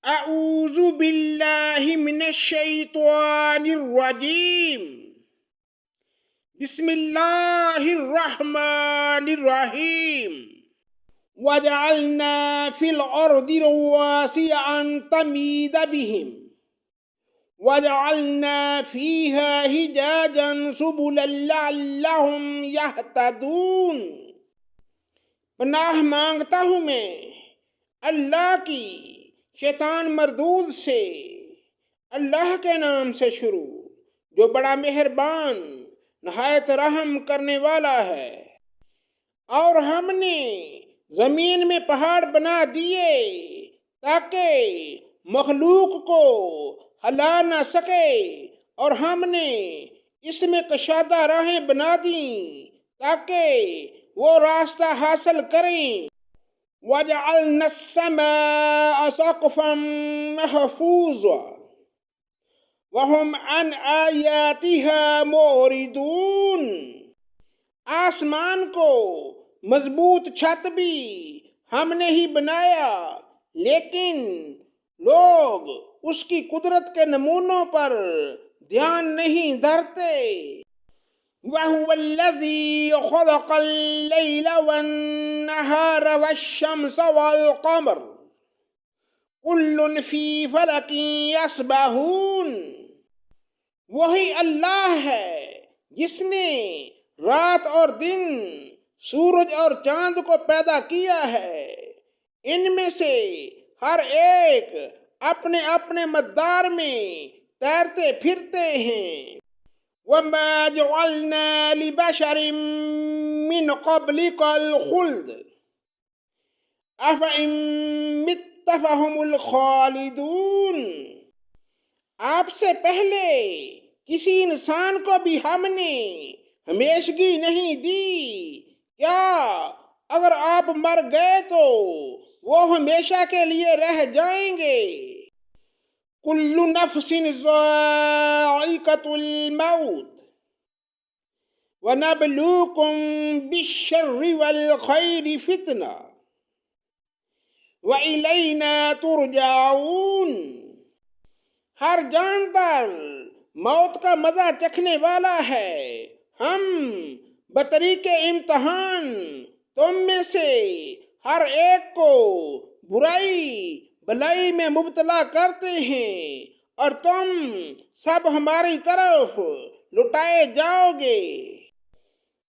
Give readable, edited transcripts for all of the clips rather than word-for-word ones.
اعوذ باللہ من الشیطان الرجیم بسم اللہ الرحمن الرحیم وجعلنا فی الارض رواسي ان تمید بهم وجعلنا فيها حجاجا سبلا لعلهم يهتدون۔ پناہ مانگتا ہوں میں اللہ کی شیطان مردود سے، اللہ کے نام سے شروع جو بڑا مہربان نہایت رحم کرنے والا ہے۔ اور ہم نے زمین میں پہاڑ بنا دیے تاکہ مخلوق کو ہلا نہ سکے، اور ہم نے اس میں کشادہ راہیں بنا دیں تاکہ وہ راستہ حاصل کریں۔ وَجَعَلْنَا السَّمَاءَ سَقْفًا مَحْفُوظًا وَهُمْ عَنْ آيَاتِهَا مُعْرِضُونَ۔ آسمان کو مضبوط چھت بھی ہم نے ہی بنایا، لیکن لوگ اس کی قدرت کے نمونوں پر دھیان نہیں دھرتے۔ وَهُوَ الَّذِي خَلَقَ اللَّيْلَ وَالنَّهَارَ وَالشَّمْسَ وَالْقَمَرَ كُلٌّ فِي فَلَكٍ يَسْبَحُونَ۔ وہی اللہ ہے جس نے رات اور دن، سورج اور چاند کو پیدا کیا ہے، ان میں سے ہر ایک اپنے اپنے مدار میں تیرتے پھرتے ہیں۔ وَمَا جَعَلْنَا لِبَشَرٍ مِّن قَبْلِكَ الْخُلْدَ أَفَإِن مِّتَّ فَهُمُ الْخَالِدُونَ۔ آپ سے پہلے کسی انسان کو بھی ہم نے ہمیشگی نہیں دی، کیا اگر آپ مر گئے تو وہ ہمیشہ کے لیے رہ جائیں گے؟ كُلُّ نَفْسٍ ذَائِقَةُ الْمَوْتِ وَنَبْلُوكُم بِالشَّرِّ وَالْخَيْرِ فِتْنَةً وَإِلَيْنَا تُرْجَعُونَ۔ ہر جاندار موت کا مزہ چکھنے والا ہے، ہم بطریق امتحان تم میں سے ہر ایک کو برائی بلائی میں مبتلا کرتے ہیں، اور تم سب ہماری طرف لٹائے جاؤ گے۔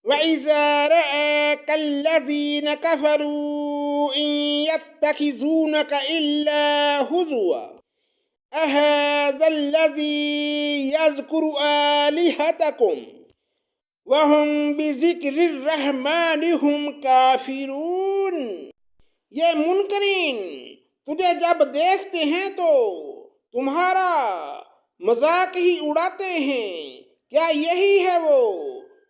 وَإِذَا رَآكَ الَّذِينَ كَفَرُوا إِن يَتَّخِذُونَكَ إِلَّا هُزُوًا أَهَذَا الَّذِي يَذْكُرُ آلِهَتَكُمْ وَهُمْ بِذِكْرِ الرَّحْمَنِ هُمْ كَافِرُونَ۔ یہ منکرین تجھے جب دیکھتے ہیں تو تمہارا مذاق ہی اڑاتے ہیں۔ کیا یہی ہے وہ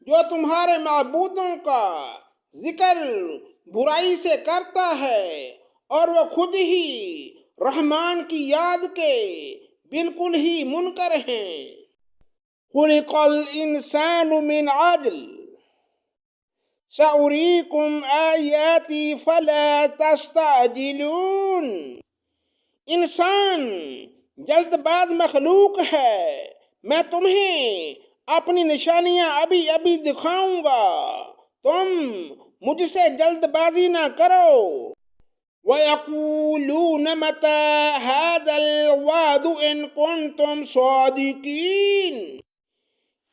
جو تمہارے معبودوں کا ذکر برائی سے کرتا ہے، اور وہ خود ہی رحمان کی یاد کے بالکل ہی منکر ہیں؟ خُلِقَ الْإِنسَانُ مِنْ عَجْلٍ سَأُرِيكُمْ آيَاتِي فَلَا تَسْتَعْجِلُونَ۔ انسان جلد باز مخلوق ہے، میں تمہیں اپنی نشانیاں ابھی ابھی دکھاؤں گا، تم مجھ سے جلد بازی نہ کرو۔ وَيَقُولُونَ مَتَى هَذَا الْوَعْدُ إِن كُنتُمْ صَادِقِينَ۔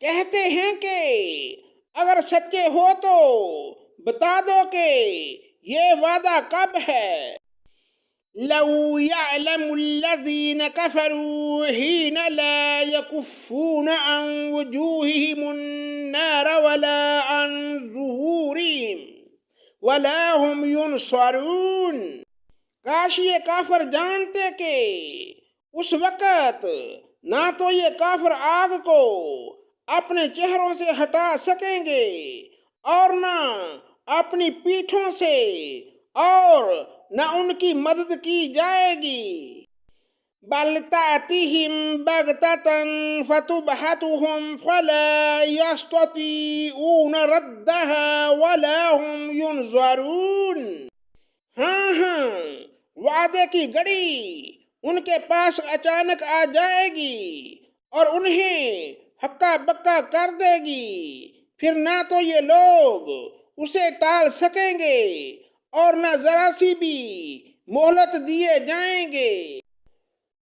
کہتے ہیں کہ اگر سچے ہو تو بتا دو کہ یہ وعدہ کب ہے۔ لَوْ يَعْلَمُ الَّذِينَ كَفَرُوا حِينَ لَا يَكُفُّونَ عَنْ وُجُوهِهِمُ النَّارَ وَلَا عَنْ ظُهُورِهِمْ وَلَا هُمْ يُنصَرُونَ۔ کاش یہ کافر جانتے کہ اس وقت نہ تو یہ کافر آگ کو اپنے چہروں سے ہٹا سکیں گے، اور نہ اپنی پیٹھوں سے، اور نہ ان کی مدد کی جائے گی۔ بَلْ تَأْتِيهِمْ بَغْتَةً فَتُبْحَتُهُمْ فَلَا يَسْتَطِيعُونَ رَدَّهَا وَلَا هُمْ يُنظَرُونَ۔ ہاں وعدے کی گھڑی ان کے پاس اچانک آ جائے گی اور انہیں ہکا بکا کر دے گی، پھر نہ تو یہ لوگ اسے ٹال سکیں گے اور نہ ذرا سی بھی مہلت دیے جائیں گے۔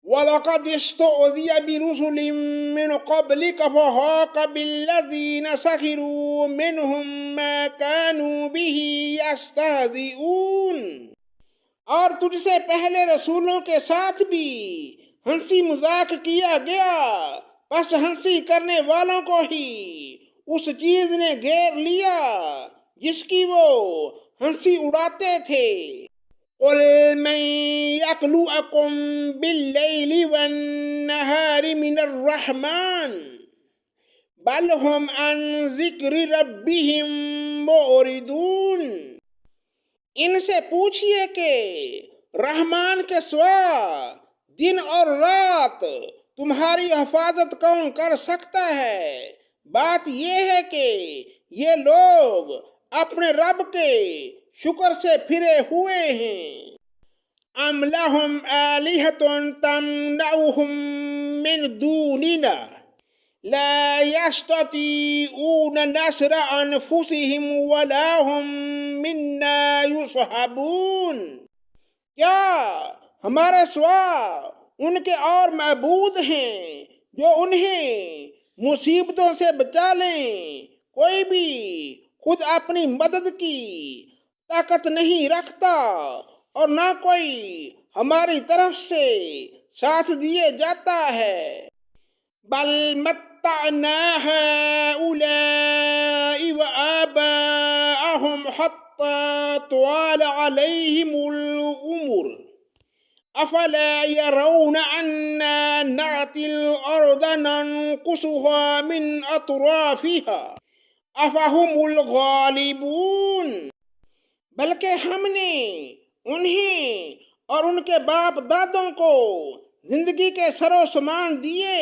وَلَقَدِ اسْتُهْزِئَ بِرُسُلٍ مِّن قَبْلِكَ فَحَاقَ بِالَّذِينَ سَخِرُوا مِنْهُم مَّا كَانُوا بِهِ يَسْتَهْزِئُونَ۔ اور تجھ سے پہلے رسولوں کے ساتھ بھی ہنسی مذاق کیا گیا، پس ہنسی کرنے والوں کو ہی اس چیز نے گھیر لیا جس کی وہ ہنسی اڑاتے تھے۔ قُلْ مَن يَكْلُؤُكُم بِاللَّيْلِ وَالنَّهَارِ مِنَ الرَّحْمَٰنِ بَلْ هُمْ عَن ذِكْرِ رَبِّهِم مُّعْرِضُونَ۔ ان سے پوچھئے کہ رحمان کے سوا دن اور رات تمہاری حفاظت کون کر سکتا ہے؟ بات یہ ہے کہ یہ لوگ اپنے رب کے شکر سے پھرے ہوئے ہیں۔ ام لہم آلہۃ تمنعہم من دوننا لا یستطیعون نصر انفسہم ولا ہم منا یصحبون۔ کیا ہمارے سوا ان کے اور معبود ہیں جو انہیں مصیبتوں سے بچا لیں؟ کوئی بھی خود اپنی مدد کی طاقت نہیں رکھتا اور نہ کوئی ہماری طرف سے ساتھ دیے جاتا ہے۔ بل متعنا هؤلاء وآباءهم حتى طال عليهم العمر افلا يرون أنا نأتي الأرض ننقصها من أطرافها افہم الغالبون۔ بلکہ ہم نے انہیں اور ان کے باپ دادوں کو زندگی کے سر و سامان دیے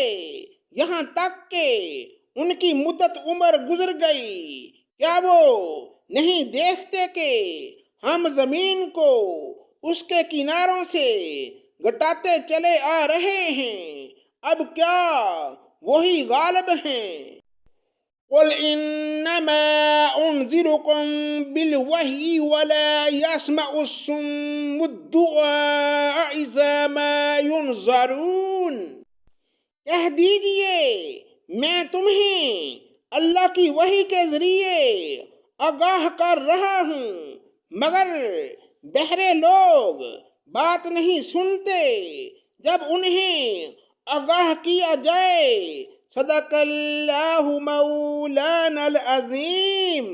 یہاں تک کہ ان کی مدت عمر گزر گئی، کیا وہ نہیں دیکھتے کہ ہم زمین کو اس کے کناروں سے گٹاتے چلے آ رہے ہیں؟ اب کیا وہی غالب ہیں؟ قل انما انذركم بالوحی ولا يسمع الصم الدعاء اذا ما ينذرون۔ کہہ دیجئے میں تمہیں اللہ کی وحی کے ذریعے آگاہ کر رہا ہوں، مگر بہرے لوگ بات نہیں سنتے جب انہیں آگاہ کیا جائے۔ صدق اللہ مولانا العظیم۔